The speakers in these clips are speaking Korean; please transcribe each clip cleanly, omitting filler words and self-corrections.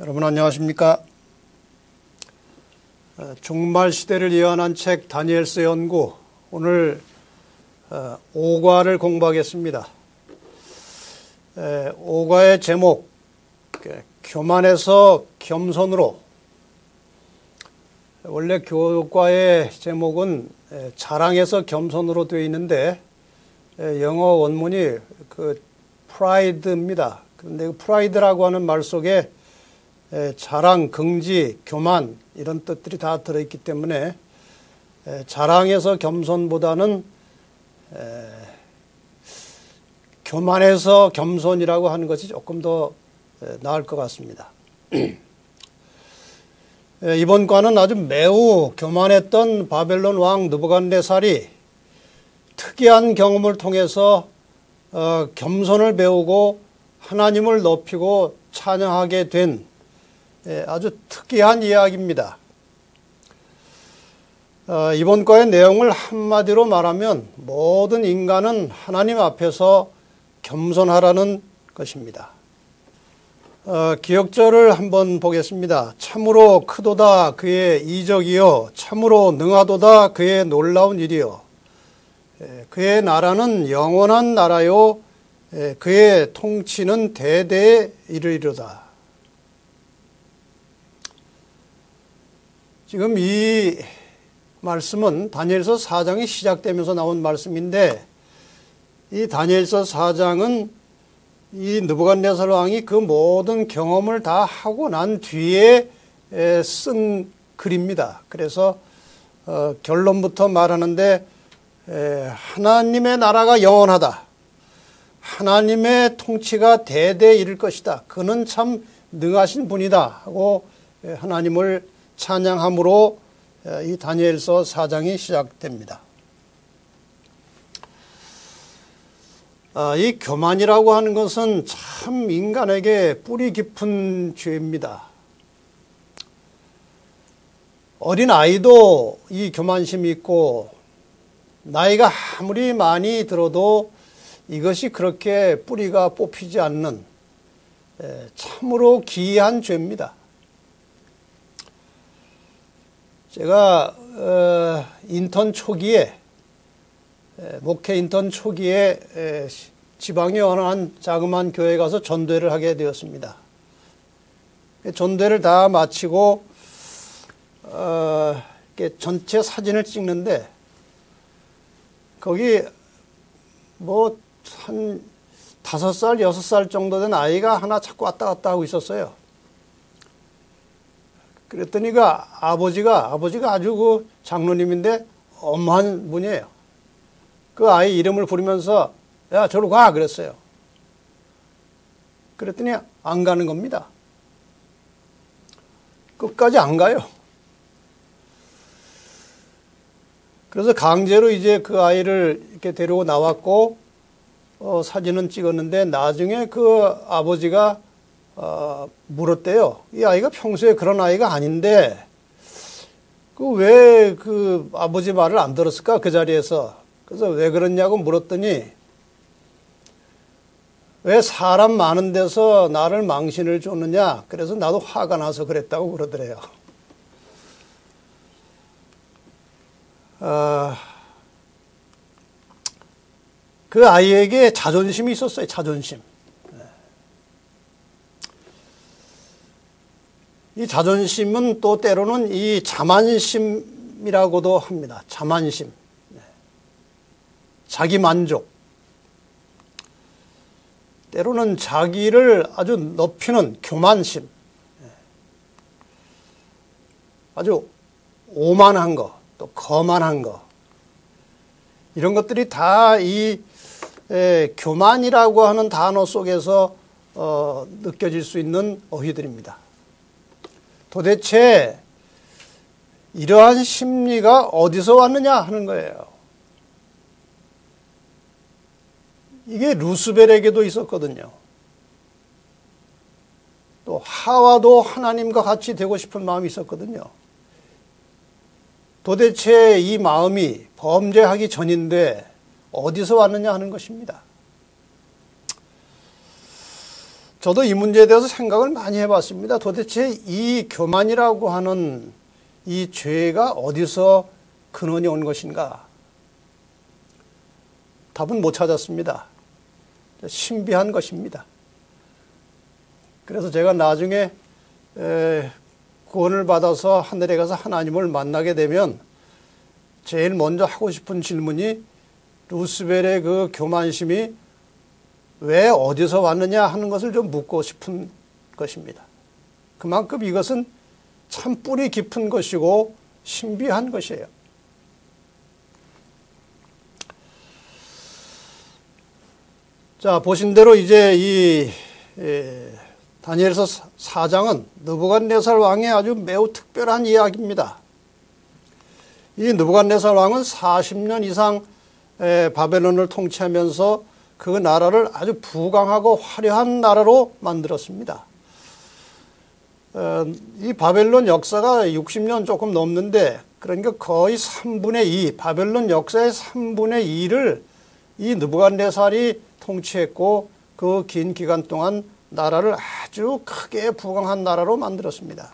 여러분 안녕하십니까? 종말 시대를 예언한 책 다니엘서 연구, 오늘 5과를 공부하겠습니다. 5과의 제목, 교만에서 겸손으로. 원래 교과의 제목은 자랑에서 겸손으로 되어 있는데 영어 원문이 프라이드입니다. 그런데 프라이드라고 하는 말 속에 자랑, 긍지, 교만 이런 뜻들이 다 들어있기 때문에 자랑에서 겸손보다는 교만에서 겸손이라고 하는 것이 조금 더 나을 것 같습니다. 이번 과는 아주 매우 교만했던 바벨론 왕 느부갓네살이 특이한 경험을 통해서 겸손을 배우고 하나님을 높이고 찬양하게 된 아주 특이한 이야기입니다. 이번 과의 내용을 한마디로 말하면 모든 인간은 하나님 앞에서 겸손하라는 것입니다. 기억절을 한번 보겠습니다. 참으로 크도다 그의 이적이요 참으로 능하도다 그의 놀라운 일이요 그의 나라는 영원한 나라요 그의 통치는 대대에 이르리로다. 지금 이 말씀은 다니엘서 4장이 시작되면서 나온 말씀인데, 이 다니엘서 4장은 이 느부갓네살 왕이 그 모든 경험을 다 하고 난 뒤에 쓴 글입니다. 그래서 결론부터 말하는데 하나님의 나라가 영원하다. 하나님의 통치가 대대에 이를 것이다. 그는 참 능하신 분이다 하고 하나님을 찬양함으로 이 다니엘서 4장이 시작됩니다. 이 교만이라고 하는 것은 참 인간에게 뿌리 깊은 죄입니다. 어린 아이도 이 교만심이 있고 나이가 아무리 많이 들어도 이것이 그렇게 뿌리가 뽑히지 않는 참으로 기이한 죄입니다. 제가 인턴 초기에 목회 인턴 초기에 지방의 어느 한 자그마한 교회에 가서 전도회를 하게 되었습니다. 전도회를 다 마치고 전체 사진을 찍는데 거기 뭐 한 5살, 6살 정도 된 아이가 하나 자꾸 왔다 갔다 하고 있었어요. 그랬더니 그 아버지가 아주 그 장로님인데 엄한 분이에요. 그 아이 이름을 부르면서 야 저로 가 그랬어요. 그랬더니 안 가는 겁니다. 끝까지 안 가요. 그래서 강제로 이제 그 아이를 이렇게 데리고 나왔고 사진은 찍었는데 나중에 그 아버지가 물었대요. 이 아이가 평소에 그런 아이가 아닌데 왜 그 아버지 말을 안 들었을까 그 자리에서. 그래서 왜 그랬냐고 물었더니 왜 사람 많은 데서 나를 망신을 줬느냐. 그래서 나도 화가 나서 그랬다고 그러더래요. 그 아이에게 자존심이 있었어요. 자존심. 이 자존심은 또 때로는 이 자만심이라고도 합니다. 자만심. 자기 만족. 때로는 자기를 아주 높이는 교만심. 아주 오만한 거, 또 거만한 거. 이런 것들이 다 이 교만이라고 하는 단어 속에서 느껴질 수 있는 어휘들입니다. 도대체 이러한 심리가 어디서 왔느냐 하는 거예요. 이게 루스벨에게도 있었거든요. 또 하와도 하나님과 같이 되고 싶은 마음이 있었거든요. 도대체 이 마음이 범죄하기 전인데 어디서 왔느냐 하는 것입니다. 저도 이 문제에 대해서 생각을 많이 해봤습니다. 도대체 이 교만이라고 하는 이 죄가 어디서 근원이 온 것인가? 답은 못 찾았습니다. 신비한 것입니다. 그래서 제가 나중에 구원을 받아서 하늘에 가서 하나님을 만나게 되면 제일 먼저 하고 싶은 질문이 루스벨의 그 교만심이 왜 어디서 왔느냐 하는 것을 좀 묻고 싶은 것입니다. 그만큼 이것은 참 뿌리 깊은 것이고 신비한 것이에요. 자, 보신 대로 이제 이 다니엘서 4장은 느부갓네살 왕의 아주 매우 특별한 이야기입니다. 이 느부갓네살 왕은 40년 이상 바벨론을 통치하면서 그 나라를 아주 부강하고 화려한 나라로 만들었습니다. 이 바벨론 역사가 60년 조금 넘는데, 그러니까 거의 3분의 2, 바벨론 역사의 3분의 2를 이 느부갓네살이 통치했고, 그 긴 기간 동안 나라를 아주 크게 부강한 나라로 만들었습니다.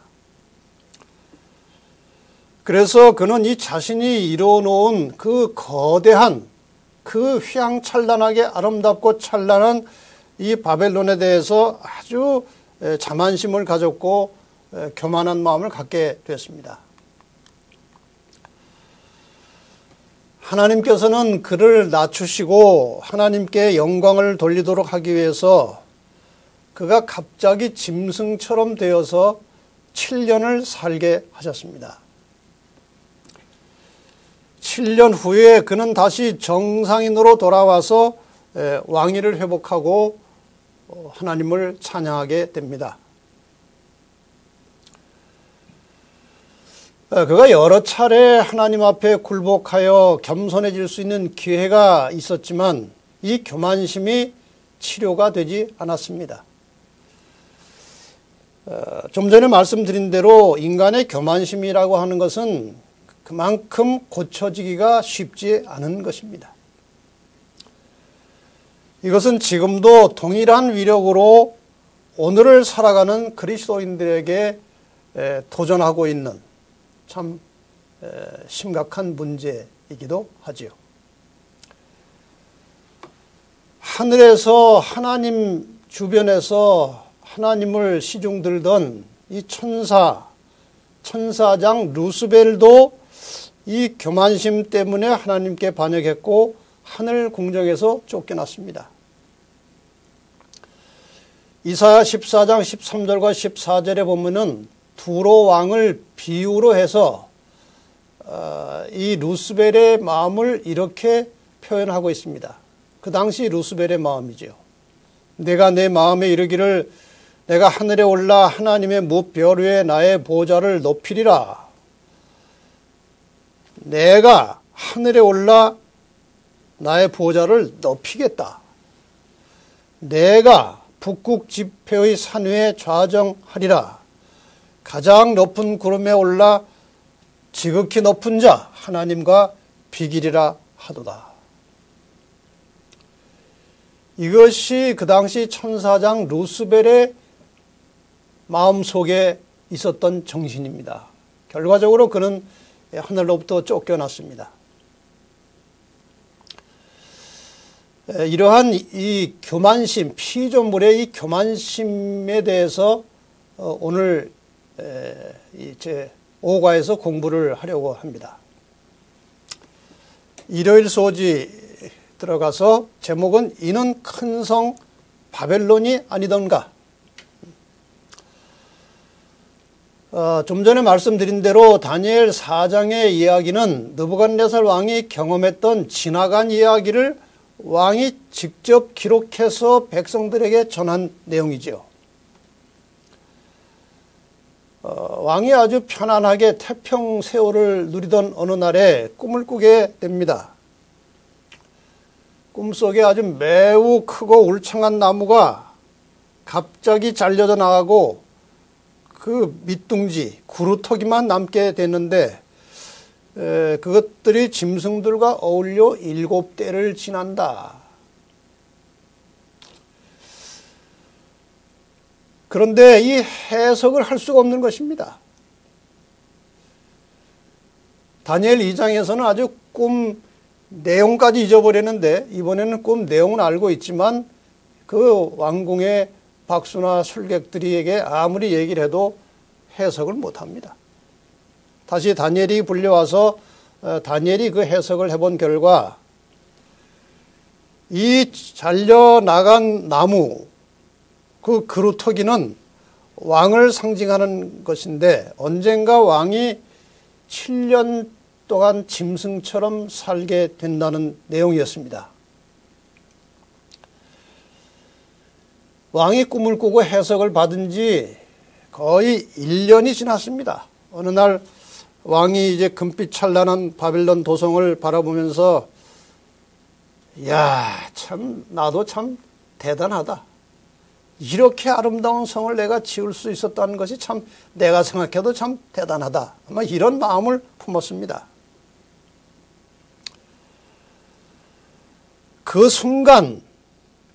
그래서 그는 이 자신이 이뤄놓은 그 거대한, 그 휘황찬란하게 아름답고 찬란한 이 바벨론에 대해서 아주 자만심을 가졌고 교만한 마음을 갖게 됐습니다. 하나님께서는 그를 낮추시고 하나님께 영광을 돌리도록 하기 위해서 그가 갑자기 짐승처럼 되어서 7년을 살게 하셨습니다. 7년 후에 그는 다시 정상인으로 돌아와서 왕위를 회복하고 하나님을 찬양하게 됩니다. 그가 여러 차례 하나님 앞에 굴복하여 겸손해질 수 있는 기회가 있었지만 이 교만심이 치료가 되지 않았습니다. 좀 전에 말씀드린 대로 인간의 교만심이라고 하는 것은 그만큼 고쳐지기가 쉽지 않은 것입니다. 이것은 지금도 동일한 위력으로 오늘을 살아가는 그리스도인들에게 도전하고 있는 참 심각한 문제이기도 하지요. 하늘에서 하나님 주변에서 하나님을 시중들던 이 천사장 루스벨도 이 교만심 때문에 하나님께 반역했고 하늘 궁정에서 쫓겨났습니다. 이사야 14장 13절과 14절에 보면은 두로 왕을 비유로 해서 이 루스벨의 마음을 이렇게 표현하고 있습니다. 그 당시 루스벨의 마음이지요. 내가 내 마음에 이르기를 내가 하늘에 올라 하나님의 무별 위에 나의 보좌를 높이리라. 내가 하늘에 올라 나의 보좌를 높이겠다. 내가 북극 지폐의 산 위에 좌정하리라. 가장 높은 구름에 올라 지극히 높은 자 하나님과 비기리라 하도다. 이것이 그 당시 천사장 루스벨의 마음속에 있었던 정신입니다. 결과적으로 그는 하늘로부터 쫓겨났습니다. 이러한 이 교만심, 피조물의 이 교만심에 대해서 오늘 제 5과에서 공부를 하려고 합니다. 일요일 소지 들어가서 제목은 이는 큰 성 바벨론이 아니던가. 좀 전에 말씀드린 대로 다니엘 4장의 이야기는 느부갓네살 왕이 경험했던 지나간 이야기를 왕이 직접 기록해서 백성들에게 전한 내용이죠. 왕이 아주 편안하게 태평 세월을 누리던 어느 날에 꿈을 꾸게 됩니다. 꿈속에 아주 매우 크고 울창한 나무가 갑자기 잘려져 나가고 그 밑둥지, 구루터기만 남게 됐는데 그것들이 짐승들과 어울려 7대를 지난다. 그런데 이 해석을 할 수가 없는 것입니다. 다니엘 2장에서는 아주 꿈 내용까지 잊어버렸는데 이번에는 꿈 내용은 알고 있지만 그 왕궁의 박수나 술객들에게 아무리 얘기를 해도 해석을 못합니다. 다시 다니엘이 불려와서 다니엘이 그 해석을 해본 결과 이 잘려나간 나무 그 그루터기는 왕을 상징하는 것인데 언젠가 왕이 7년 동안 짐승처럼 살게 된다는 내용이었습니다. 왕이 꿈을 꾸고 해석을 받은 지 거의 1년이 지났습니다. 어느 날 왕이 이제 금빛 찬란한 바벨론 도성을 바라보면서 야, 참 나도 참 대단하다. 이렇게 아름다운 성을 내가 지을 수 있었다는 것이 참 내가 생각해도 참 대단하다. 아마 이런 마음을 품었습니다. 그 순간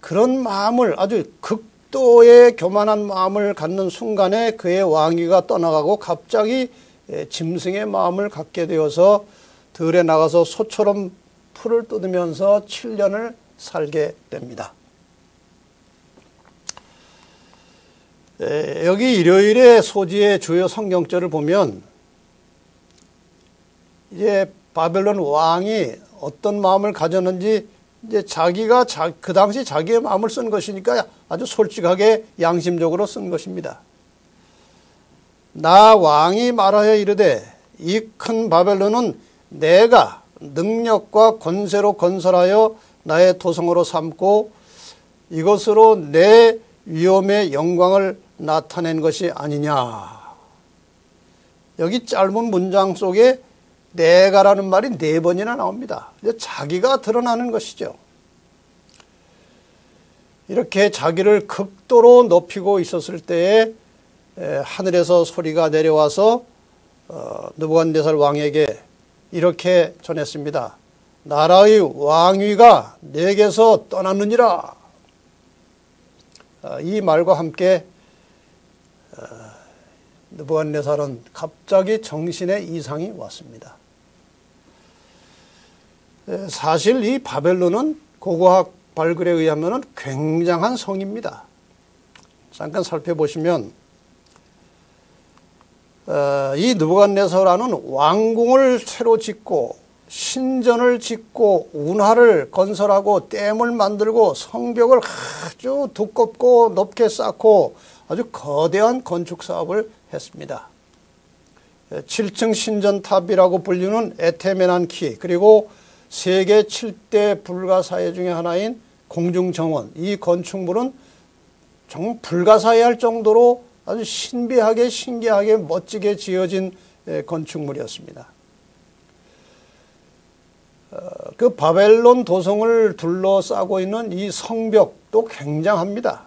그런 마음을 아주 극도의 교만한 마음을 갖는 순간에 그의 왕위가 떠나가고 갑자기 짐승의 마음을 갖게 되어서 들에 나가서 소처럼 풀을 뜯으면서 7년을 살게 됩니다. 여기 일요일에 소지의 주요 성경절을 보면 이제 바벨론 왕이 어떤 마음을 가졌는지 이제 자기가 그 당시 자기의 마음을 쓴 것이니까 아주 솔직하게 양심적으로 쓴 것입니다. 나 왕이 말하여 이르되 이 큰 바벨론은 내가 능력과 권세로 건설하여 나의 도성으로 삼고 이것으로 내 위엄의 영광을 나타낸 것이 아니냐. 여기 짧은 문장 속에 내가라는 말이 4번이나 나옵니다. 자기가 드러나는 것이죠. 이렇게 자기를 극도로 높이고 있었을 때에 하늘에서 소리가 내려와서 느부갓네살 왕에게 이렇게 전했습니다. 나라의 왕위가 내게서 떠났느니라. 이 말과 함께 느부갓네살은 갑자기 정신에 이상이 왔습니다. 사실 이 바벨론은 고고학 발굴에 의하면 굉장한 성입니다. 잠깐 살펴보시면 이 느부갓네살은 왕궁을 새로 짓고 신전을 짓고 운하를 건설하고 댐을 만들고 성벽을 아주 두껍고 높게 쌓고 아주 거대한 건축 사업을 했습니다. 7층 신전탑이라고 불리는 에테메난키 그리고 세계 7대 불가사의 중에 하나인 공중정원, 이 건축물은 정말 불가사의할 정도로 아주 신비하게 신기하게 멋지게 지어진 건축물이었습니다. 그 바벨론 도성을 둘러싸고 있는 이 성벽도 굉장합니다.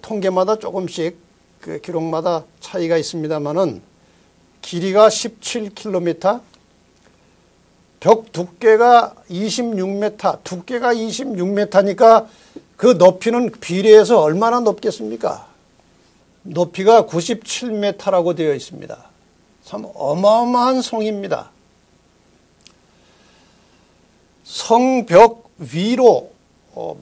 통계마다 조금씩 그 기록마다 차이가 있습니다만은 길이가 17km, 벽 두께가 26m, 두께가 26m니까 그 높이는 비례해서 얼마나 높겠습니까? 높이가 97m라고 되어 있습니다. 참 어마어마한 성입니다. 성벽 위로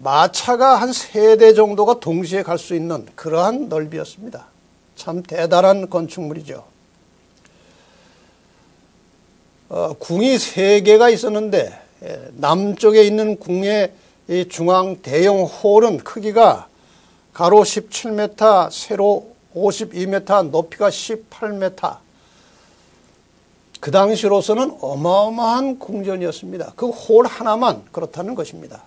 마차가 한 3대 정도가 동시에 갈 수 있는 그러한 넓이였습니다. 참 대단한 건축물이죠. 궁이 3개가 있었는데 남쪽에 있는 궁의 이 중앙 대형 홀은 크기가 가로 17m, 세로 52m, 높이가 18m. 그 당시로서는 어마어마한 궁전이었습니다. 그 홀 하나만 그렇다는 것입니다.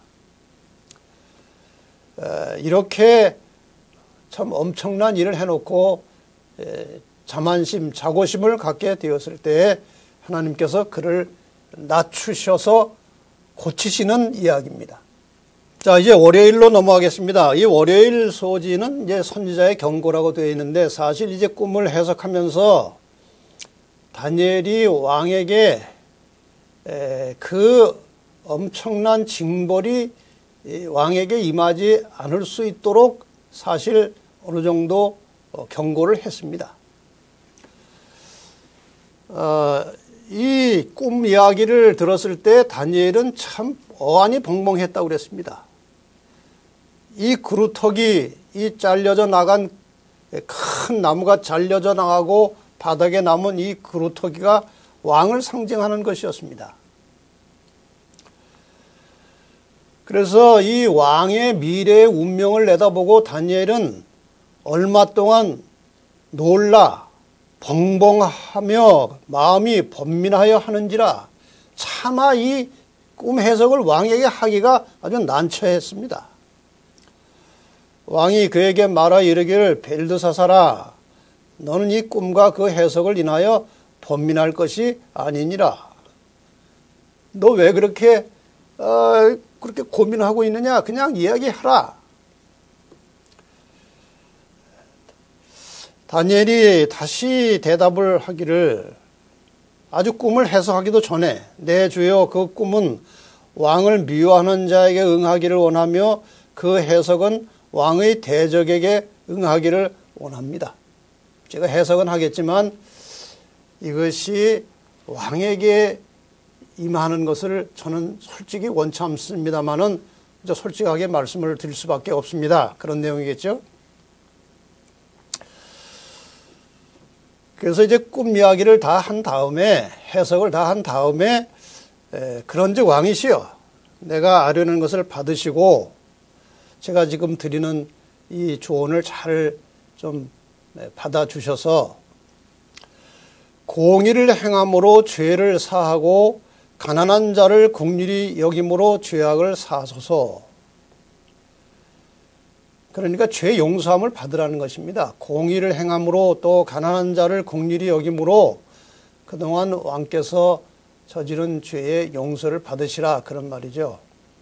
이렇게 참 엄청난 일을 해놓고 자만심, 자고심을 갖게 되었을 때에 하나님께서 그를 낮추셔서 고치시는 이야기입니다. 자, 이제 월요일로 넘어가겠습니다. 이 월요일 소지는 이제 선지자의 경고라고 되어 있는데 사실 이제 꿈을 해석하면서 다니엘이 왕에게 그 엄청난 징벌이 이 왕에게 임하지 않을 수 있도록 사실 어느 정도 경고를 했습니다. 이 꿈 이야기를 들었을 때 다니엘은 참 어안이 벙벙했다고 그랬습니다. 이 그루터기, 이 잘려져 나간 큰 나무가 잘려져 나가고 바닥에 남은 이 그루터기가 왕을 상징하는 것이었습니다. 그래서 이 왕의 미래의 운명을 내다보고 다니엘은 얼마 동안 놀라 벙벙하며 마음이 번민하여 하는지라 차마 이 꿈 해석을 왕에게 하기가 아주 난처했습니다. 왕이 그에게 말하 이르기를 벨드사사라 너는 이 꿈과 그 해석을 인하여 번민할 것이 아니니라. 너 왜 그렇게 고민하고 있느냐? 그냥 이야기하라. 다니엘이 다시 대답을 하기를 아주 꿈을 해석하기도 전에 내 주여 그 꿈은 왕을 미워하는 자에게 응하기를 원하며 그 해석은 왕의 대적에게 응하기를 원합니다. 제가 해석은 하겠지만 이것이 왕에게 임하는 것을 저는 솔직히 원치 않습니다만은 솔직하게 말씀을 드릴 수밖에 없습니다. 그런 내용이겠죠. 그래서 이제 꿈 이야기를 다 한 다음에 해석을 다 한 다음에 그런즉 왕이시여 내가 아뢰는 것을 받으시고 제가 지금 드리는 이 조언을 잘 좀 받아주셔서 공의를 행함으로 죄를 사하고 가난한 자를 긍휼히 여김으로 죄악을 사하소서. 그러니까 죄 용서함을 받으라는 것입니다. 공의를 행함으로 또 가난한 자를 긍휼히 여김으로 그동안 왕께서 저지른 죄의 용서를 받으시라 그런 말이죠.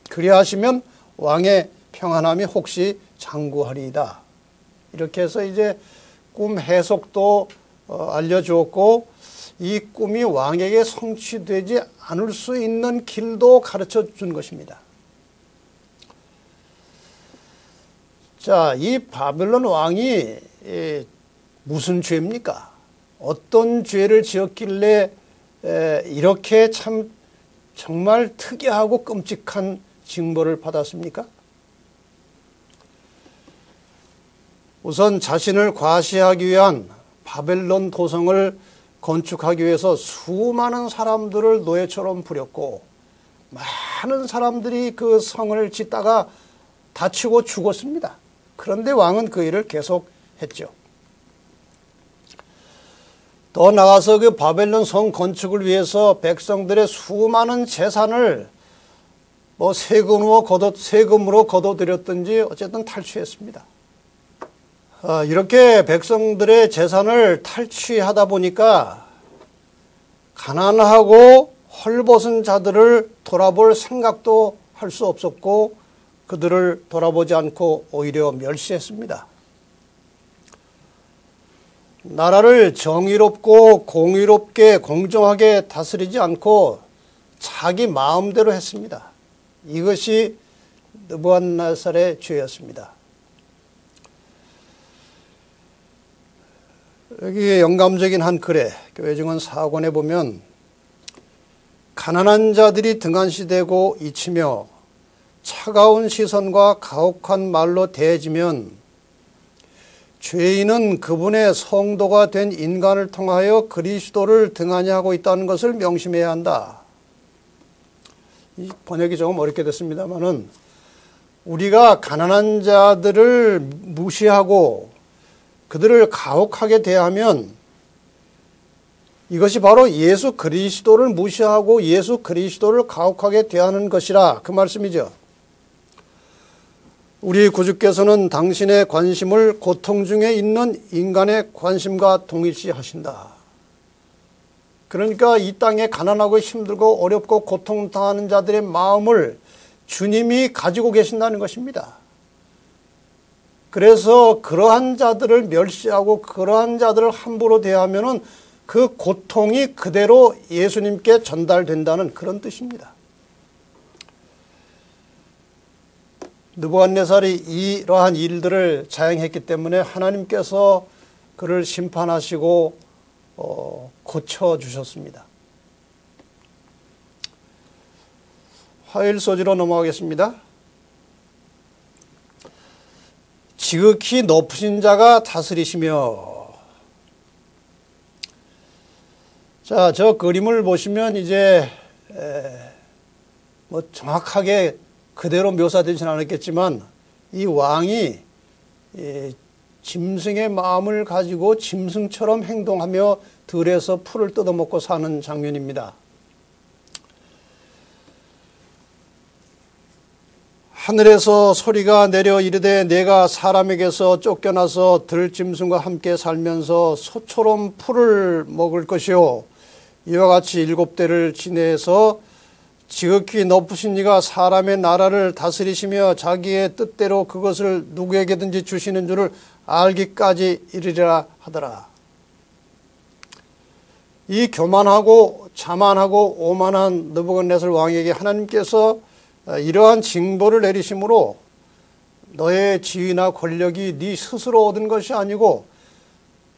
그리하시면 왕의 평안함이 혹시 장구하리이다. 이렇게 해서 이제 꿈 해석도 알려주었고 이 꿈이 왕에게 성취되지 않을 수 있는 길도 가르쳐 준 것입니다. 자, 이 바벨론 왕이 무슨 죄입니까? 어떤 죄를 지었길래 이렇게 참 정말 특이하고 끔찍한 징벌을 받았습니까? 우선 자신을 과시하기 위한 바벨론 도성을 건축하기 위해서 수많은 사람들을 노예처럼 부렸고 많은 사람들이 그 성을 짓다가 다치고 죽었습니다. 그런데 왕은 그 일을 계속했죠. 더 나아가서 그 바벨론 성 건축을 위해서 백성들의 수많은 재산을 세금으로 거둬들였든지 어쨌든 탈취했습니다. 이렇게 백성들의 재산을 탈취하다 보니까 가난하고 헐벗은 자들을 돌아볼 생각도 할 수 없었고 그들을 돌아보지 않고 오히려 멸시했습니다. 나라를 정의롭고 공의롭게 공정하게 다스리지 않고 자기 마음대로 했습니다. 이것이 느부갓네살의 죄였습니다. 여기 영감적인 한 글에 교회 증언 4권에 보면 가난한 자들이 등한시되고 잊히며 차가운 시선과 가혹한 말로 대해지면 죄인은 그분의 성도가 된 인간을 통하여 그리스도를 등한히 하고 있다는 것을 명심해야 한다. 이 번역이 조금 어렵게 됐습니다만은 우리가 가난한 자들을 무시하고 그들을 가혹하게 대하면 이것이 바로 예수 그리스도를 무시하고 예수 그리스도를 가혹하게 대하는 것이라 그 말씀이죠. 우리 구주께서는 당신의 관심을 고통 중에 있는 인간의 관심과 동일시하신다. 그러니까 이 땅에 가난하고 힘들고 어렵고 고통당하는 자들의 마음을 주님이 가지고 계신다는 것입니다. 그래서 그러한 자들을 멸시하고 그러한 자들을 함부로 대하면은 그 고통이 그대로 예수님께 전달된다는 그런 뜻입니다. 느부갓네살이 이러한 일들을 자행했기 때문에 하나님께서 그를 심판하시고 고쳐주셨습니다. 화요일 소지로 넘어가겠습니다. 지극히 높으신 자가 다스리시며. 자, 저 그림을 보시면 이제 뭐 정확하게 그대로 묘사되지는 않았겠지만 이 왕이 짐승의 마음을 가지고 짐승처럼 행동하며 들에서 풀을 뜯어먹고 사는 장면입니다. 하늘에서 소리가 내려 이르되 내가 사람에게서 쫓겨나서 들짐승과 함께 살면서 소처럼 풀을 먹을 것이요 이와 같이 7대를 지내서 지극히 높으신 이가 사람의 나라를 다스리시며 자기의 뜻대로 그것을 누구에게든지 주시는 줄을 알기까지 이르리라 하더라. 이 교만하고 자만하고 오만한 느부갓네살 왕에게 하나님께서 이러한 징벌을 내리심으로 너의 지위나 권력이 네 스스로 얻은 것이 아니고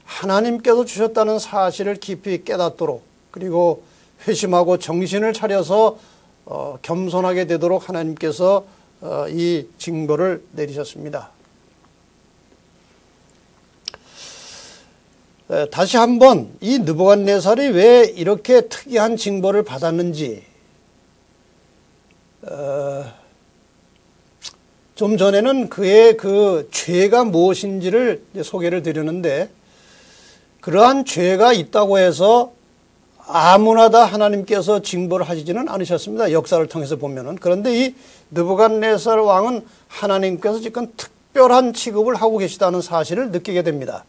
하나님께서 주셨다는 사실을 깊이 깨닫도록, 그리고 회심하고 정신을 차려서 겸손하게 되도록 하나님께서 이 징벌을 내리셨습니다. 다시 한번 이 느부갓네살이 왜 이렇게 특이한 징벌을 받았는지, 좀 전에는 그의 그 죄가 무엇인지를 소개를 드렸는데, 그러한 죄가 있다고 해서 아무나 다 하나님께서 징벌을 하시지는 않으셨습니다. 역사를 통해서 보면은. 그런데 이 느부갓네살 왕은 하나님께서 지금 특별한 취급을 하고 계시다는 사실을 느끼게 됩니다.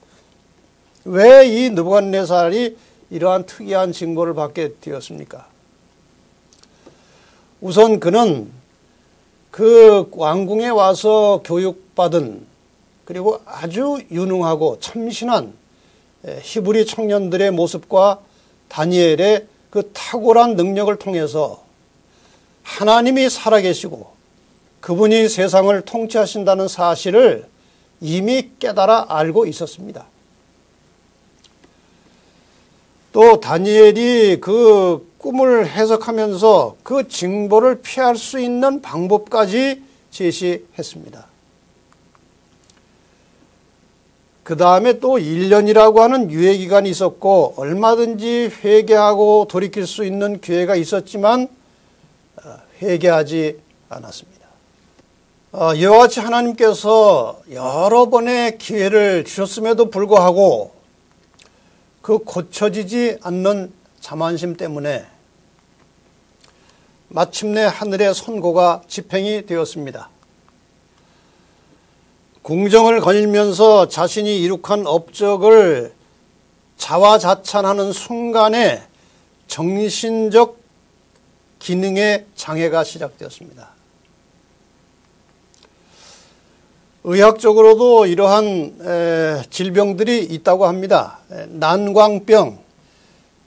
왜 이 느부갓네살이 이러한 특이한 징벌을 받게 되었습니까? 우선 그는 그 왕궁에 와서 교육받은, 그리고 아주 유능하고 참신한 히브리 청년들의 모습과 다니엘의 그 탁월한 능력을 통해서 하나님이 살아계시고 그분이 세상을 통치하신다는 사실을 이미 깨달아 알고 있었습니다. 또 다니엘이 그 꿈을 해석하면서 그 징벌을 피할 수 있는 방법까지 제시했습니다. 그 다음에 또 1년이라고 하는 유예기간이 있었고 얼마든지 회개하고 돌이킬 수 있는 기회가 있었지만 회개하지 않았습니다. 이와 같이 하나님께서 여러 번의 기회를 주셨음에도 불구하고 그 고쳐지지 않는 자만심 때문에 마침내 하늘의 선고가 집행이 되었습니다. 궁정을 거닐면서 자신이 이룩한 업적을 자화자찬하는 순간에 정신적 기능의 장애가 시작되었습니다. 의학적으로도 이러한 질병들이 있다고 합니다. 난광병,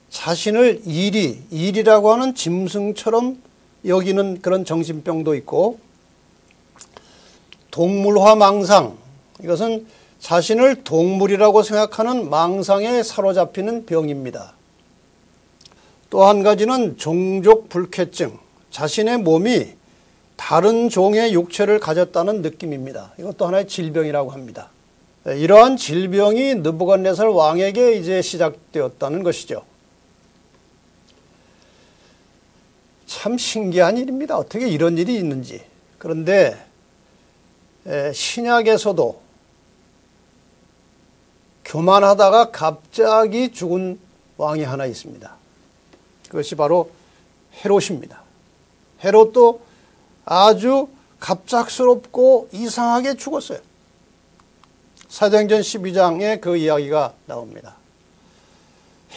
자신을 일이라고 하는 짐승처럼 여기는 그런 정신병도 있고, 동물화 망상, 이것은 자신을 동물이라고 생각하는 망상에 사로잡히는 병입니다. 또 한 가지는 종족 불쾌증, 자신의 몸이 다른 종의 육체를 가졌다는 느낌입니다. 이것도 하나의 질병이라고 합니다. 이러한 질병이 느부갓네살 왕에게 이제 시작되었다는 것이죠. 참 신기한 일입니다. 어떻게 이런 일이 있는지. 그런데 신약에서도 교만하다가 갑자기 죽은 왕이 하나 있습니다. 그것이 바로 헤롯입니다. 헤롯도 아주 갑작스럽고 이상하게 죽었어요. 사도행전 12장에 그 이야기가 나옵니다.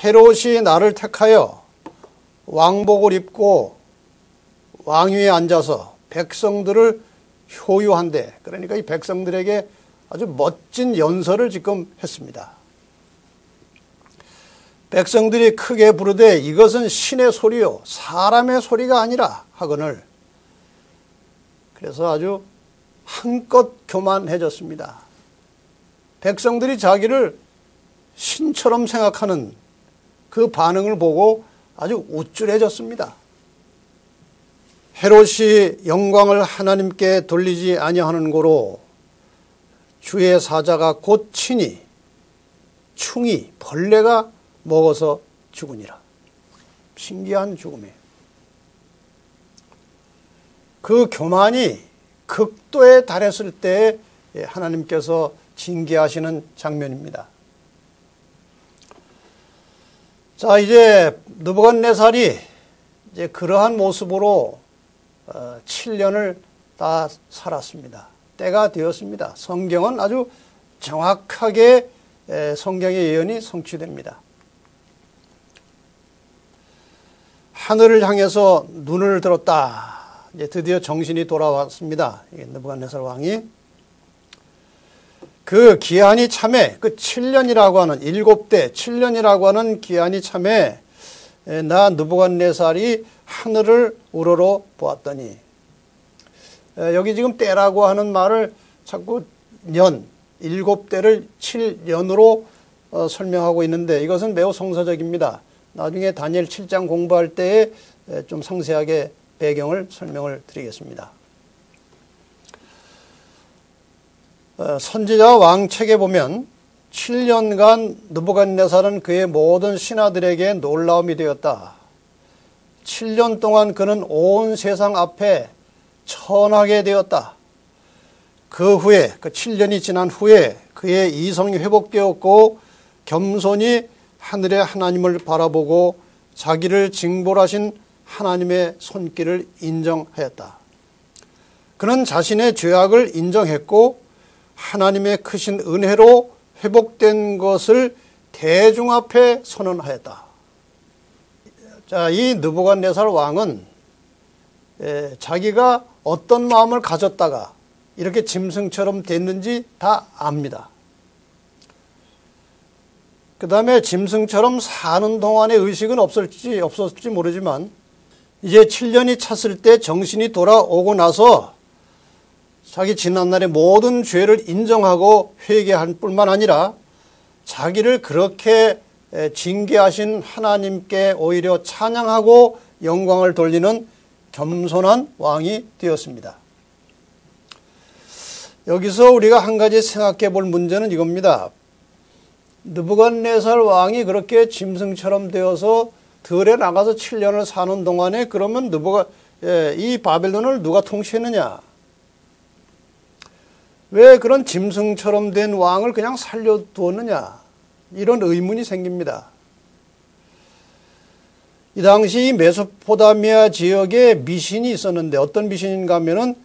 헤롯이 나를 택하여 왕복을 입고 왕위에 앉아서 백성들을 효유한데, 그러니까 이 백성들에게 아주 멋진 연설을 지금 했습니다. 백성들이 크게 부르되 이것은 신의 소리요 사람의 소리가 아니라 하거늘. 그래서 아주 한껏 교만해졌습니다. 백성들이 자기를 신처럼 생각하는 그 반응을 보고 아주 우쭐해졌습니다. 헤롯이 영광을 하나님께 돌리지 아니하는 고로 주의 사자가 곧 친히 충이 벌레가 먹어서 죽으니라. 신기한 죽음이에요. 그 교만이 극도에 달했을 때 하나님께서 징계하시는 장면입니다. 자, 이제 느부갓네살이 이제 그러한 모습으로 7년을 다 살았습니다. 때가 되었습니다. 성경은 아주 정확하게 성경의 예언이 성취됩니다. 하늘을 향해서 눈을 들었다. 이제 드디어 정신이 돌아왔습니다. 느부갓네살 왕이. 그 기한이 참에, 그 7년이라고 하는, 7대 7년이라고 하는 기한이 참에 나 느부갓네살이 하늘을 우러러 보았더니, 여기 지금 때라고 하는 말을 자꾸 7대를 7년으로 설명하고 있는데 이것은 매우 성서적입니다. 나중에 다니엘 7장 공부할 때에 좀 상세하게 배경을 설명을 드리겠습니다. 선지자 왕책에 보면 7년간 느부갓네살은 그의 모든 신하들에게 놀라움이 되었다. 7년 동안 그는 온 세상 앞에 천하게 되었다. 그 후에, 그 7년이 지난 후에 그의 이성이 회복되었고 겸손히 하늘의 하나님을 바라보고 자기를 징벌하신 하나님의 손길을 인정하였다. 그는 자신의 죄악을 인정했고 하나님의 크신 은혜로 회복된 것을 대중 앞에 선언하였다. 자, 이 느부갓네살 왕은 자기가 어떤 마음을 가졌다가 이렇게 짐승처럼 됐는지 다 압니다. 그 다음에 짐승처럼 사는 동안의 의식은 없었을지 모르지만 이제 7년이 찼을 때 정신이 돌아오고 나서 자기 지난날의 모든 죄를 인정하고 회개할 뿐만 아니라 자기를 그렇게 징계하신 하나님께 오히려 찬양하고 영광을 돌리는 겸손한 왕이 되었습니다. 여기서 우리가 한 가지 생각해 볼 문제는 이겁니다. 느부갓네살 왕이 그렇게 짐승처럼 되어서 들에 나가서 7년을 사는 동안에 그러면 이 바벨론을 누가 통치했느냐? 왜 그런 짐승처럼 된 왕을 그냥 살려두었느냐? 이런 의문이 생깁니다. 이 당시 메소포타미아 지역에 미신이 있었는데 어떤 미신인가 하면은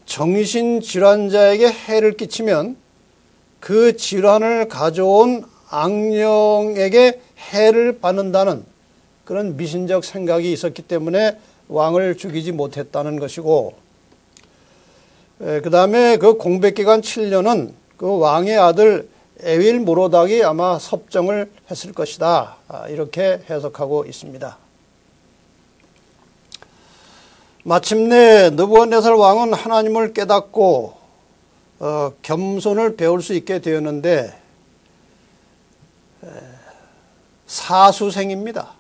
정신질환자에게 해를 끼치면 그 질환을 가져온 악령에게 해를 받는다는 그런 미신적 생각이 있었기 때문에 왕을 죽이지 못했다는 것이고, 그 다음에 그 공백기간 7년은 그 왕의 아들 에윌 모로닥이 아마 섭정을 했을 것이다. 이렇게 해석하고 있습니다. 마침내 느부갓네살 왕은 하나님을 깨닫고 겸손을 배울 수 있게 되었는데 사수생입니다.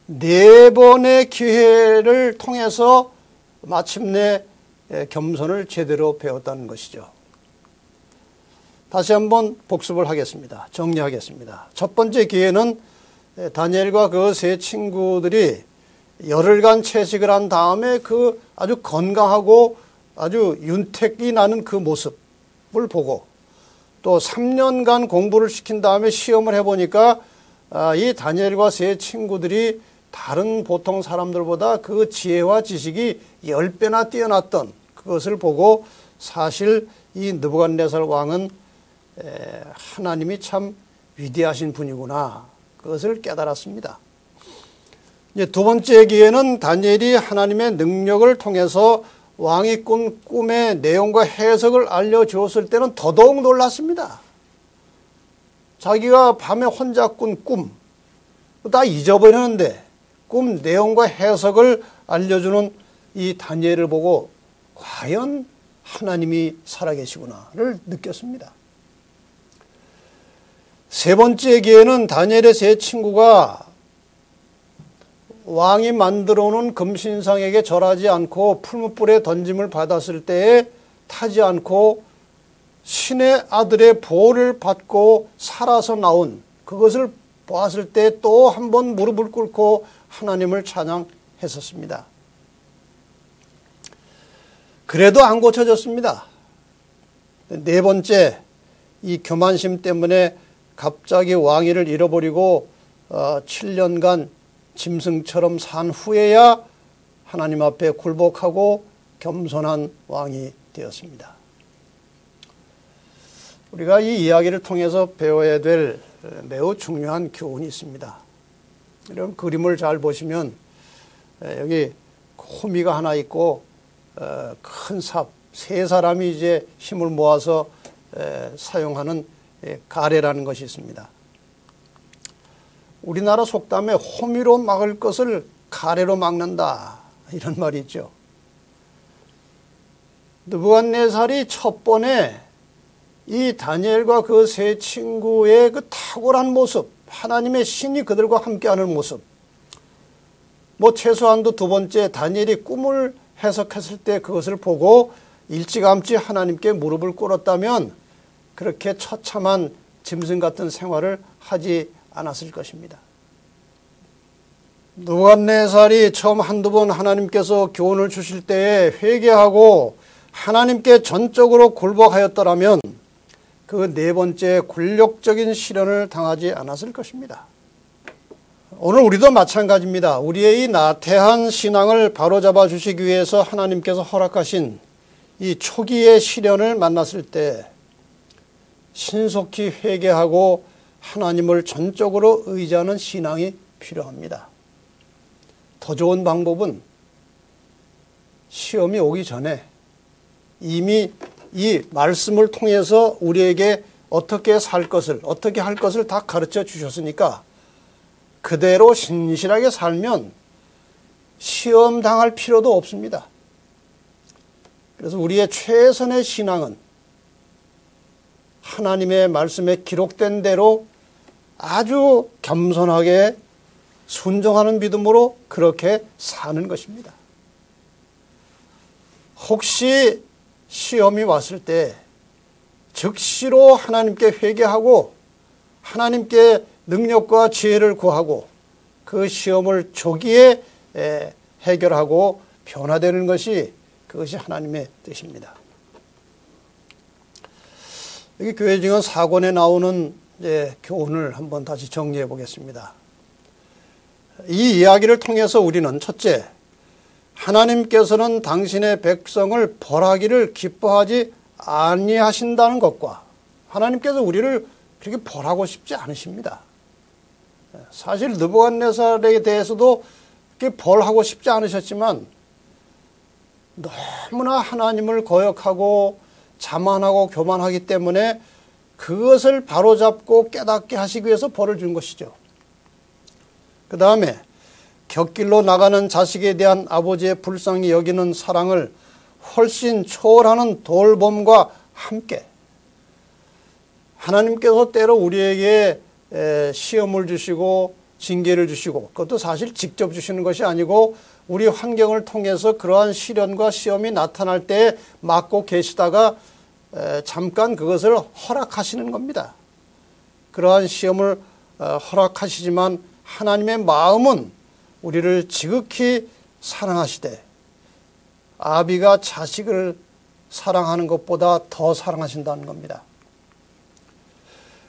4번의 기회를 통해서 마침내 겸손을 제대로 배웠다는 것이죠. 다시 한번 복습을 하겠습니다. 정리하겠습니다. 첫 번째 기회는 다니엘과 그 세 친구들이 열흘간 채식을 한 다음에 그 아주 건강하고 아주 윤택이 나는 그 모습을 보고, 또 3년간 공부를 시킨 다음에 시험을 해보니까 이 다니엘과 세 친구들이 다른 보통 사람들보다 그 지혜와 지식이 10배나 뛰어났던 그것을 보고 사실 이 느부갓네살 왕은 하나님이 참 위대하신 분이구나, 그것을 깨달았습니다. 이제 두 번째 기회는 다니엘이 하나님의 능력을 통해서 왕이 꾼 꿈의 내용과 해석을 알려주었을 때는 더더욱 놀랐습니다. 자기가 밤에 혼자 꾼 꿈, 다 잊어버렸는데 꿈 내용과 해석을 알려주는 이 다니엘을 보고 과연 하나님이 살아계시구나를 느꼈습니다. 세 번째 기회는 다니엘의 세 친구가 왕이 만들어 놓은 금신상에게 절하지 않고 풀무불에 던짐을 받았을 때에 타지 않고 신의 아들의 보호를 받고 살아서 나온 그것을 보았을 때 또 한 번 무릎을 꿇고 하나님을 찬양했었습니다. 그래도 안 고쳐졌습니다. 네 번째, 이 교만심 때문에 갑자기 왕위를 잃어버리고 7년간 짐승처럼 산 후에야 하나님 앞에 굴복하고 겸손한 왕이 되었습니다. 우리가 이 이야기를 통해서 배워야 될 매우 중요한 교훈이 있습니다. 이런 그림을 잘 보시면 여기 호미가 하나 있고 큰 삽, 세 사람이 이제 힘을 모아서 사용하는 가래라는 것이 있습니다. 우리나라 속담에 호미로 막을 것을 가래로 막는다 이런 말이 있죠. 느부갓네살이 첫 번에 이 다니엘과 그 세 친구의 그 탁월한 모습, 하나님의 신이 그들과 함께하는 모습, 최소한도 두 번째 다니엘이 꿈을 해석했을 때 그것을 보고 일찌감치 하나님께 무릎을 꿇었다면 그렇게 처참한 짐승 같은 생활을 하지 않았을 것입니다. 느부갓네살이 처음 한두 번 하나님께서 교훈을 주실 때에 회개하고 하나님께 전적으로 굴복하였더라면 그 네 번째 굴욕적인 시련을 당하지 않았을 것입니다. 오늘 우리도 마찬가지입니다. 우리의 이 나태한 신앙을 바로잡아 주시기 위해서 하나님께서 허락하신 이 초기의 시련을 만났을 때 신속히 회개하고 하나님을 전적으로 의지하는 신앙이 필요합니다. 더 좋은 방법은 시험이 오기 전에 이미 이 말씀을 통해서 우리에게 어떻게 살 것을, 어떻게 할 것을 다 가르쳐 주셨으니까 그대로 신실하게 살면 시험 당할 필요도 없습니다. 그래서 우리의 최선의 신앙은 하나님의 말씀에 기록된 대로 아주 겸손하게 순종하는 믿음으로 그렇게 사는 것입니다. 혹시 시험이 왔을 때 즉시로 하나님께 회개하고 하나님께 능력과 지혜를 구하고 그 시험을 조기에 해결하고 변화되는 것이 그것이 하나님의 뜻입니다. 여기 교회증언 4권에 나오는 교훈을 한번 다시 정리해 보겠습니다. 이 이야기를 통해서 우리는 첫째, 하나님께서는 당신의 백성을 벌하기를 기뻐하지 아니하신다는 것과 하나님께서 우리를 그렇게 벌하고 싶지 않으십니다. 사실 느부갓네살에 대해서도 그렇게 벌하고 싶지 않으셨지만 너무나 하나님을 거역하고 자만하고 교만하기 때문에 그것을 바로잡고 깨닫게 하시기 위해서 벌을 준 것이죠. 그 다음에 곁길로 나가는 자식에 대한 아버지의 불쌍히 여기는 사랑을 훨씬 초월하는 돌봄과 함께 하나님께서 때로 우리에게 시험을 주시고 징계를 주시고 그것도 사실 직접 주시는 것이 아니고 우리 환경을 통해서 그러한 시련과 시험이 나타날 때 막고 계시다가 잠깐 그것을 허락하시는 겁니다. 그러한 시험을 허락하시지만 하나님의 마음은 우리를 지극히 사랑하시되 아비가 자식을 사랑하는 것보다 더 사랑하신다는 겁니다.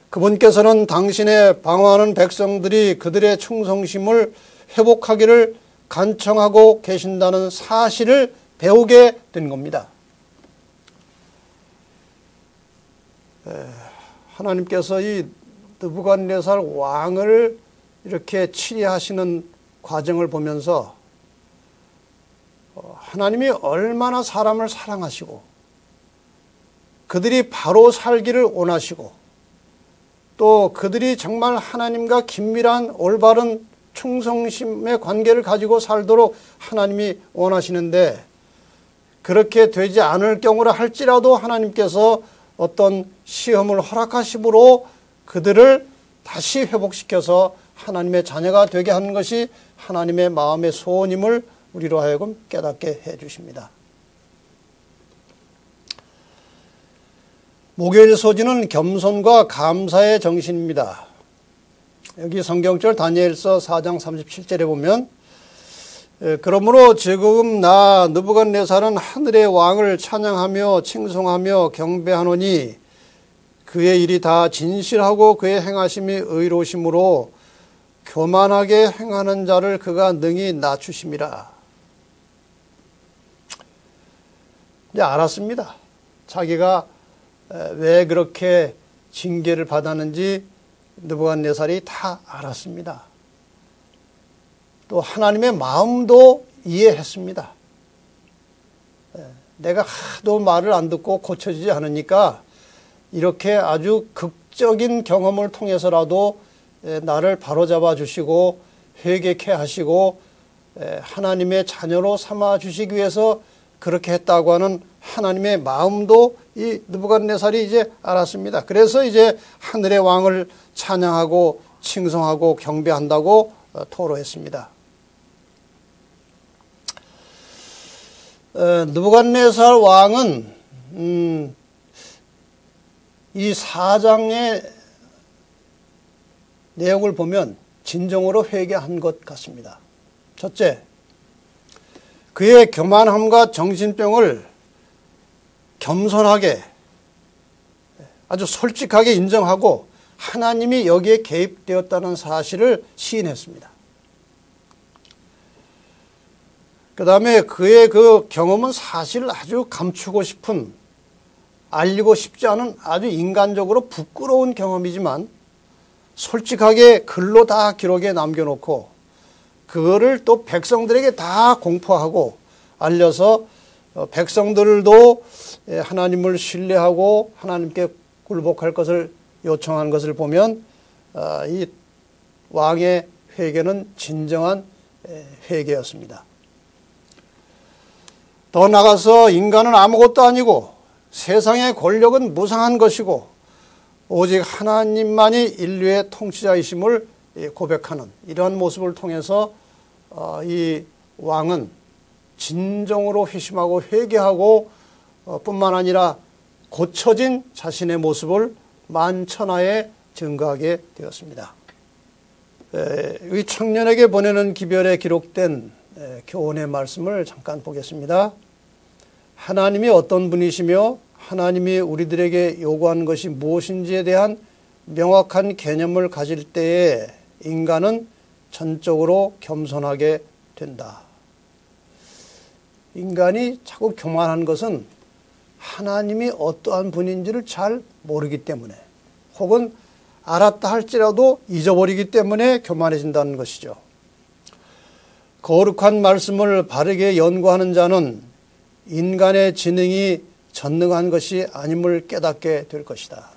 그분께서는 당신의 방황하는 백성들이 그들의 충성심을 회복하기를 간청하고 계신다는 사실을 배우게 된 겁니다. 하나님께서 이 느부갓네살 왕을 이렇게 치리하시는 과정을 보면서 하나님이 얼마나 사람을 사랑하시고 그들이 바로 살기를 원하시고 또 그들이 정말 하나님과 긴밀한 올바른 충성심의 관계를 가지고 살도록 하나님이 원하시는데 그렇게 되지 않을 경우라 할지라도 하나님께서 어떤 시험을 허락하심으로 그들을 다시 회복시켜서 하나님의 자녀가 되게 하는 것이 하나님의 마음의 소원임을 우리로 하여금 깨닫게 해 주십니다. 목요일 소지는 겸손과 감사의 정신입니다. 여기 성경절 다니엘서 4장 37절에 보면 그러므로 지금 나 느부갓네살은 하늘의 왕을 찬양하며 칭송하며 경배하노니 그의 일이 다 진실하고 그의 행하심이 의로우심으로 교만하게 행하는 자를 그가 능히 낮추심이라. 이제 알았습니다. 자기가 왜 그렇게 징계를 받았는지 느부갓네살이 다 알았습니다. 또 하나님의 마음도 이해했습니다. 내가 하도 말을 안 듣고 고쳐지지 않으니까 이렇게 아주 극적인 경험을 통해서라도 나를 바로잡아 주시고 회개케 하시고 하나님의 자녀로 삼아 주시기 위해서 그렇게 했다고 하는 하나님의 마음도 이 느부갓네살이 이제 알았습니다. 그래서 이제 하늘의 왕을 찬양하고 칭송하고 경배한다고 토로했습니다. 느부갓네살 왕은 이 4장의 내용을 보면 진정으로 회개한 것 같습니다. 첫째, 그의 교만함과 정신병을 겸손하게 아주 솔직하게 인정하고 하나님이 여기에 개입되었다는 사실을 시인했습니다. 그 다음에 그의 그 경험은 사실 아주 감추고 싶은, 알리고 싶지 않은 아주 인간적으로 부끄러운 경험이지만 솔직하게 글로 다 기록에 남겨놓고 그거를 또 백성들에게 다 공포하고 알려서 백성들도 하나님을 신뢰하고 하나님께 굴복할 것을 요청한 것을 보면 이 왕의 회개는 진정한 회개였습니다. 더 나아가서 인간은 아무것도 아니고 세상의 권력은 무상한 것이고 오직 하나님만이 인류의 통치자이심을 고백하는 이러한 모습을 통해서 이 왕은 진정으로 회심하고 회개하고 뿐만 아니라 고쳐진 자신의 모습을 만천하에 증거하게 되었습니다. 이 청년에게 보내는 기별에 기록된 교훈의 말씀을 잠깐 보겠습니다. 하나님이 어떤 분이시며 하나님이 우리들에게 요구하는 것이 무엇인지에 대한 명확한 개념을 가질 때에 인간은 전적으로 겸손하게 된다. 인간이 자꾸 교만한 것은 하나님이 어떠한 분인지를 잘 모르기 때문에 혹은 알았다 할지라도 잊어버리기 때문에 교만해진다는 것이죠. 거룩한 말씀을 바르게 연구하는 자는 인간의 지능이 전능한 것이 아님을 깨닫게 될 것이다.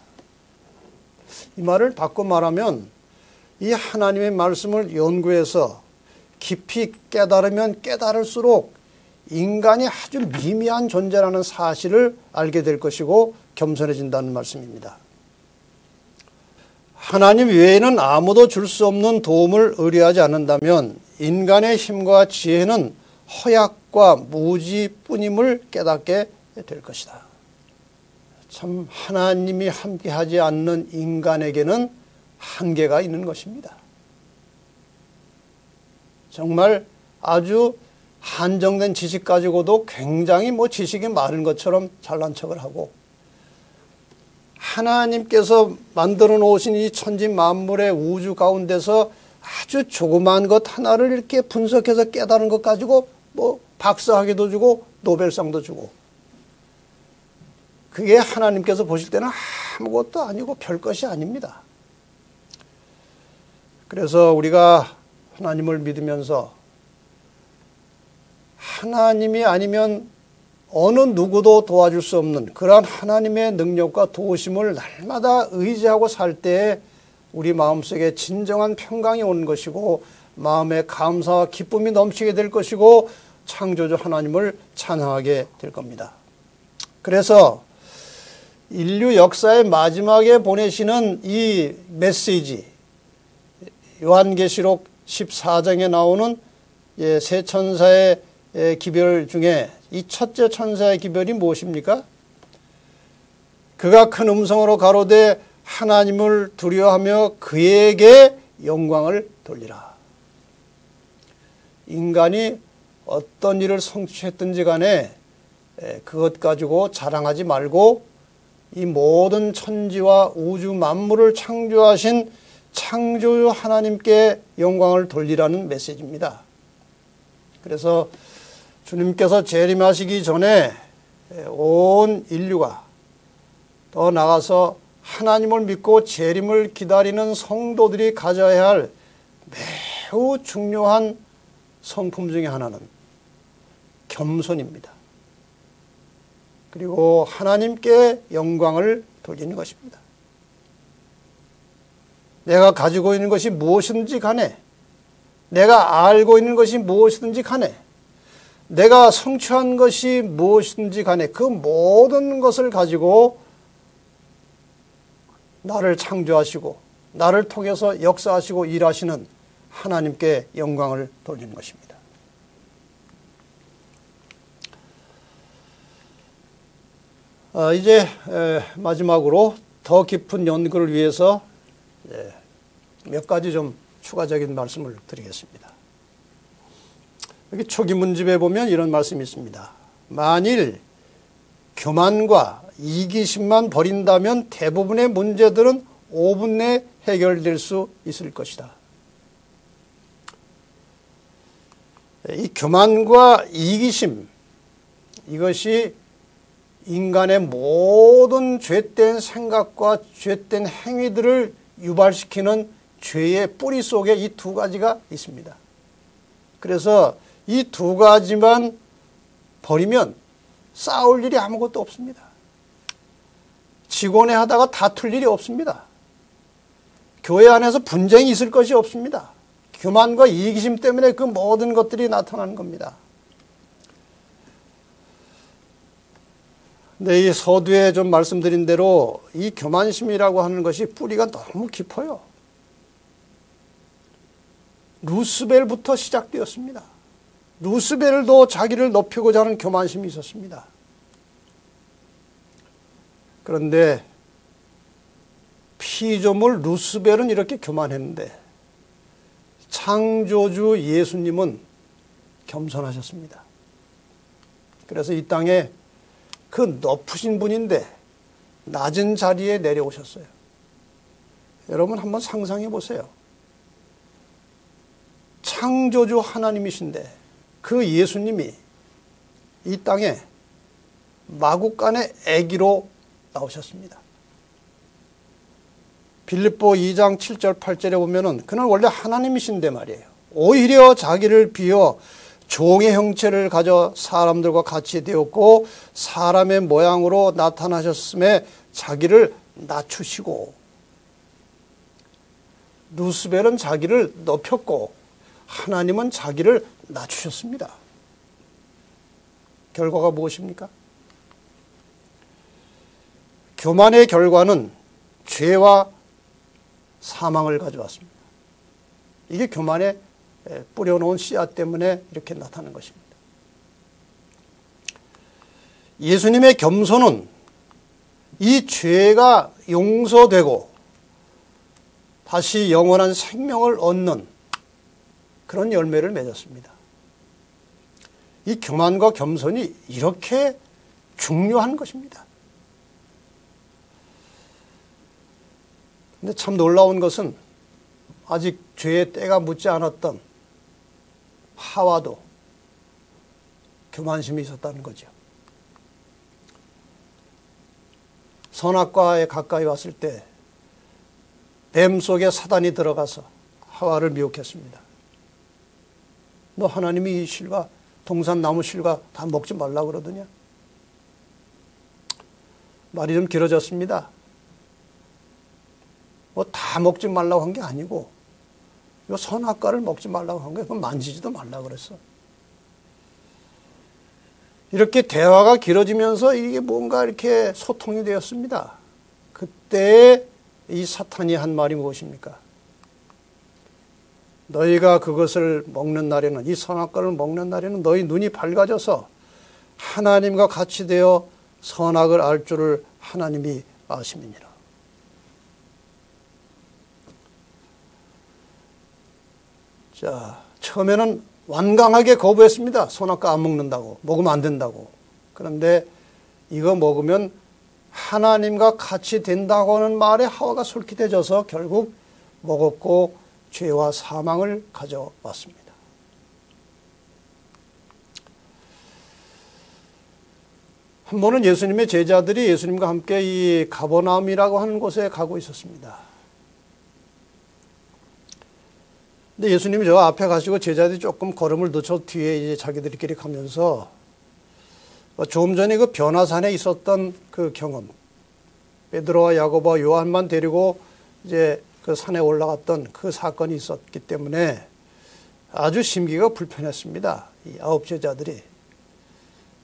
이 말을 바꿔 말하면 이 하나님의 말씀을 연구해서 깊이 깨달으면 깨달을수록 인간이 아주 미미한 존재라는 사실을 알게 될 것이고 겸손해진다는 말씀입니다. 하나님 외에는 아무도 줄 수 없는 도움을 의뢰하지 않는다면 인간의 힘과 지혜는 허약과 무지뿐임을 깨닫게 될 것이다. 참 하나님이 함께하지 않는 인간에게는 한계가 있는 것입니다. 정말 아주 한정된 지식 가지고도 굉장히 지식이 많은 것처럼 잘난 척을 하고 하나님께서 만들어 놓으신 이 천지 만물의 우주 가운데서 아주 조그마한 것 하나를 이렇게 분석해서 깨달은 것 가지고 박사학위도 주고 노벨상도 주고 그게 하나님께서 보실 때는 아무것도 아니고 별것이 아닙니다. 그래서 우리가 하나님을 믿으면서 하나님이 아니면 어느 누구도 도와줄 수 없는 그러한 하나님의 능력과 도우심을 날마다 의지하고 살 때에 우리 마음속에 진정한 평강이 오는 것이고 마음에 감사와 기쁨이 넘치게 될 것이고 창조주 하나님을 찬양하게 될 겁니다. 그래서 인류 역사의 마지막에 보내시는 이 메시지, 요한계시록 14장에 나오는 세 천사의 기별 중에 이 첫째 천사의 기별이 무엇입니까? 그가 큰 음성으로 가로되 하나님을 두려워하며 그에게 영광을 돌리라. 인간이 어떤 일을 성취했든지 간에 그것 가지고 자랑하지 말고 이 모든 천지와 우주 만물을 창조하신 창조주 하나님께 영광을 돌리라는 메시지입니다. 그래서 주님께서 재림하시기 전에 온 인류가 더 나아가서 하나님을 믿고 재림을 기다리는 성도들이 가져야 할 매우 중요한 성품 중에 하나는 겸손입니다. 그리고 하나님께 영광을 돌리는 것입니다. 내가 가지고 있는 것이 무엇이든지 간에, 내가 알고 있는 것이 무엇이든지 간에, 내가 성취한 것이 무엇이든지 간에 그 모든 것을 가지고 나를 창조하시고 나를 통해서 역사하시고 일하시는 하나님께 영광을 돌리는 것입니다. 이제 마지막으로 더 깊은 연구를 위해서 몇 가지 좀 추가적인 말씀을 드리겠습니다. 여기 초기문집에 보면 이런 말씀이 있습니다. 만일 교만과 이기심만 버린다면 대부분의 문제들은 5분 내에 해결될 수 있을 것이다. 이 교만과 이기심, 이것이 인간의 모든 죄된 생각과 죄된 행위들을 유발시키는 죄의 뿌리 속에 이 두 가지가 있습니다. 그래서 이 두 가지만 버리면 싸울 일이 아무것도 없습니다. 직원회 하다가 다툴 일이 없습니다. 교회 안에서 분쟁이 있을 것이 없습니다. 교만과 이기심 때문에 그 모든 것들이 나타나는 겁니다. 근데 이 서두에 좀 말씀드린 대로 이 교만심이라고 하는 것이 뿌리가 너무 깊어요. 루스벨부터 시작되었습니다. 루스벨도 자기를 높이고자 하는 교만심이 있었습니다. 그런데 피조물 루스벨은 이렇게 교만했는데 창조주 예수님은 겸손하셨습니다. 그래서 이 땅에 그 높으신 분인데 낮은 자리에 내려오셨어요. 여러분 한번 상상해 보세요. 창조주 하나님이신데 그 예수님이 이 땅에 마구간의 아기로 나오셨습니다. 빌립보 2장 7절 8절에 보면은 그는 원래 하나님이신데 말이에요. 오히려 자기를 비워 종의 형체를 가져 사람들과 같이 되었고 사람의 모양으로 나타나셨음에 자기를 낮추시고, 루스벨은 자기를 높였고 하나님은 자기를 낮추셨습니다. 결과가 무엇입니까? 교만의 결과는 죄와 사망을 가져왔습니다. 이게 교만에 뿌려놓은 씨앗 때문에 이렇게 나타나는 것입니다. 예수님의 겸손은 이 죄가 용서되고 다시 영원한 생명을 얻는 그런 열매를 맺었습니다. 이 교만과 겸손이 이렇게 중요한 것입니다. 근데 참 놀라운 것은 아직 죄의 때가 묻지 않았던 하와도 교만심이 있었다는 거죠. 선악과에 가까이 왔을 때 뱀 속에 사단이 들어가서 하와를 미혹했습니다. 너 하나님이 이 실과 동산나무 실과 다 먹지 말라 그러더냐? 말이 좀 길어졌습니다. 뭐 다 먹지 말라고 한 게 아니고 요 선악과를 먹지 말라고 한 거예요. 그건 만지지도 말라고 그랬어. 이렇게 대화가 길어지면서 이게 뭔가 이렇게 소통이 되었습니다. 그때 이 사탄이 한 말이 무엇입니까? 너희가 그것을 먹는 날에는, 이 선악과를 먹는 날에는 너희 눈이 밝아져서 하나님과 같이 되어 선악을 알 줄을 하나님이 아심이니라. 자, 처음에는 완강하게 거부했습니다. 선악과 안 먹는다고, 먹으면 안 된다고. 그런데 이거 먹으면 하나님과 같이 된다고 하는 말에 하와가 솔깃해져서 결국 먹었고 죄와 사망을 가져왔습니다. 한 번은 예수님의 제자들이 예수님과 함께 이 가버나움이라고 하는 곳에 가고 있었습니다. 근데 예수님이 저 앞에 가시고 제자들이 조금 걸음을 늦춰 뒤에 이제 자기들끼리 가면서 조금 전에 그 변화산에 있었던 그 경험, 베드로와 야고보와 요한만 데리고 이제 그 산에 올라갔던 그 사건이 있었기 때문에 아주 심기가 불편했습니다. 이 9 제자들이.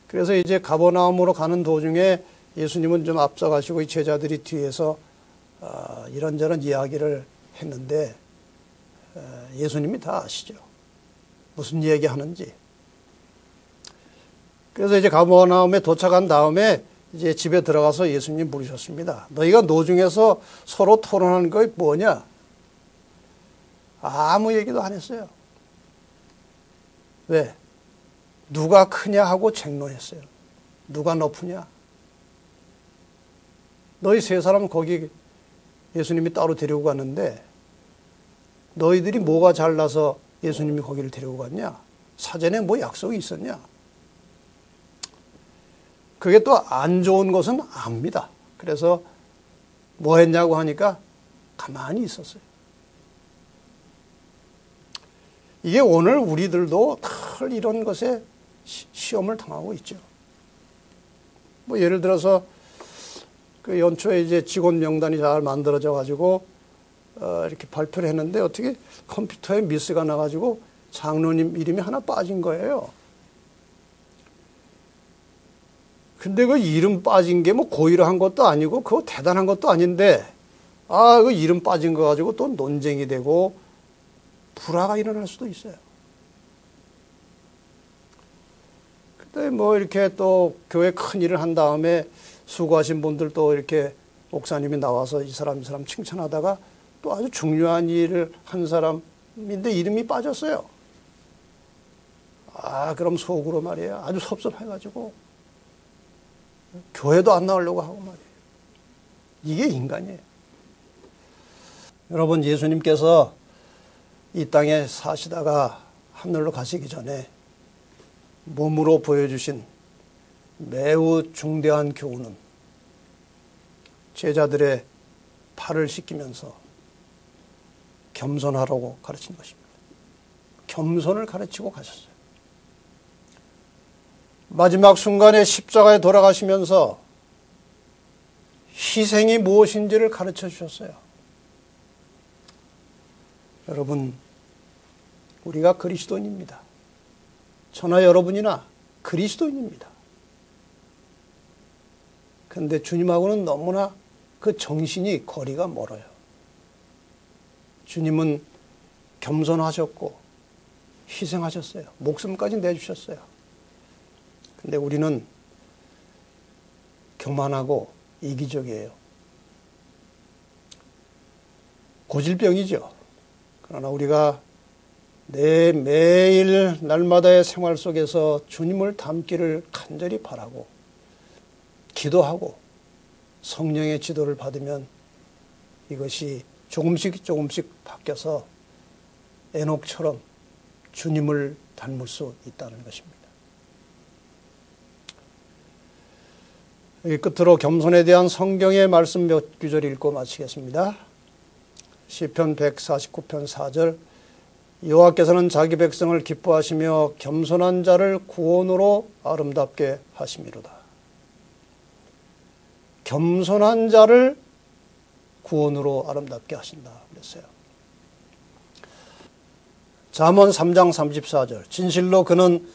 그래서 이제 가버나움으로 가는 도중에 예수님은 좀 앞서가시고 이 제자들이 뒤에서 이런저런 이야기를 했는데 예수님이 다 아시죠. 무슨 얘기하는지. 그래서 이제 가버나움에 도착한 다음에 이제 집에 들어가서 예수님 물으셨습니다. 너희가 노중에서 서로 토론하는 거 뭐냐? 아무 얘기도 안 했어요. 왜? 누가 크냐 하고 쟁론했어요. 누가 높으냐? 너희 세 사람 거기 예수님이 따로 데리고 갔는데 너희들이 뭐가 잘나서 예수님이 거기를 데리고 갔냐? 사전에 뭐 약속이 있었냐? 그게 또 안 좋은 것은 압니다. 그래서 뭐 했냐고 하니까 가만히 있었어요. 이게 오늘 우리들도 늘 이런 것에 시험을 당하고 있죠. 뭐 예를 들어서 그 연초에 이제 직원 명단이 잘 만들어져 가지고 이렇게 발표를 했는데 어떻게 컴퓨터에 미스가 나가지고 장로님 이름이 하나 빠진 거예요. 근데 그 이름 빠진 게 뭐 고의로 한 것도 아니고 그거 대단한 것도 아닌데 그 이름 빠진 거 가지고 또 논쟁이 되고 불화가 일어날 수도 있어요. 근데 뭐 이렇게 또 교회 큰 일을 한 다음에 수고하신 분들 또 이렇게 목사님이 나와서 이 사람 칭찬하다가 또 아주 중요한 일을 한 사람인데 이름이 빠졌어요. 그럼 속으로 말이에요. 아주 섭섭해가지고 교회도 안 나오려고 하고 말이에요. 이게 인간이에요. 여러분, 예수님께서 이 땅에 사시다가 하늘로 가시기 전에 몸으로 보여주신 매우 중대한 교훈은 제자들의 팔을 씻기면서 겸손하라고 가르친 것입니다. 겸손을 가르치고 가셨어요. 마지막 순간에 십자가에 돌아가시면서 희생이 무엇인지를 가르쳐 주셨어요. 여러분, 우리가 그리스도인입니다. 저나 여러분이나 그리스도인입니다. 그런데 주님하고는 너무나 그 정신이 거리가 멀어요. 주님은 겸손하셨고 희생하셨어요. 목숨까지 내주셨어요. 근데 우리는 교만하고 이기적이에요. 고질병이죠. 그러나 우리가 매일 날마다의 생활 속에서 주님을 닮기를 간절히 바라고 기도하고 성령의 지도를 받으면 이것이 조금씩 바뀌어서 에녹처럼 주님을 닮을 수 있다는 것입니다. 끝으로 겸손에 대한 성경의 말씀 몇 구절 읽고 마치겠습니다. 시편 149편 4절 여호와께서는 자기 백성을 기뻐하시며 겸손한 자를 구원으로 아름답게 하심이로다. 겸손한 자를 구원으로 아름답게 하신다 그랬어요. 잠언 3장 34절 진실로 그는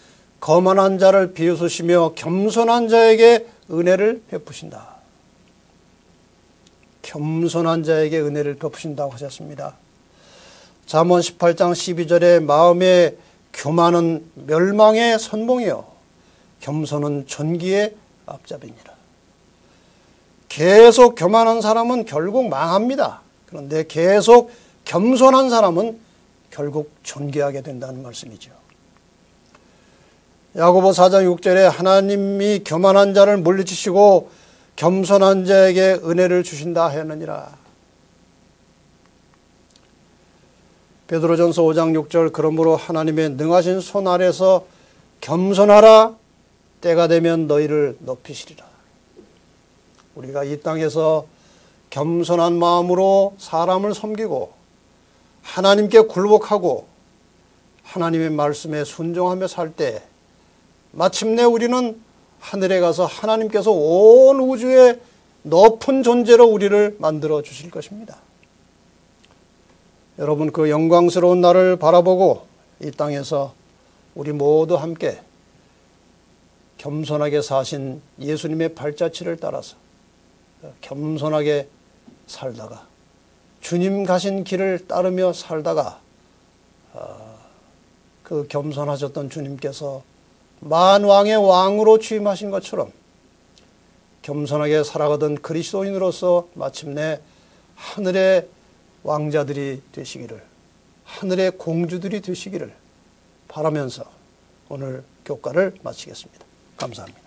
거만한 자를 비웃으시며 겸손한 자에게 은혜를 베푸신다. 겸손한 자에게 은혜를 베푸신다고 하셨습니다. 잠언 18장 12절에 마음의 교만은 멸망의 선봉이요 겸손은 존귀의 앞잡이니라. 계속 교만한 사람은 결국 망합니다. 그런데 계속 겸손한 사람은 결국 존귀하게 된다는 말씀이죠. 야고보 4장 6절에 하나님이 교만한 자를 물리치시고 겸손한 자에게 은혜를 주신다 하였느니라. 베드로전서 5장 6절 그러므로 하나님의 능하신 손 아래서 겸손하라 때가 되면 너희를 높이시리라. 우리가 이 땅에서 겸손한 마음으로 사람을 섬기고 하나님께 굴복하고 하나님의 말씀에 순종하며 살 때 마침내 우리는 하늘에 가서 하나님께서 온 우주의 높은 존재로 우리를 만들어 주실 것입니다. 여러분 그 영광스러운 날을 바라보고 이 땅에서 우리 모두 함께 겸손하게 사신 예수님의 발자취를 따라서 겸손하게 살다가 주님 가신 길을 따르며 살다가 그 겸손하셨던 주님께서 만왕의 왕으로 취임하신 것처럼 겸손하게 살아가던 그리스도인으로서 마침내 하늘의 왕자들이 되시기를, 하늘의 공주들이 되시기를 바라면서 오늘 교과를 마치겠습니다. 감사합니다.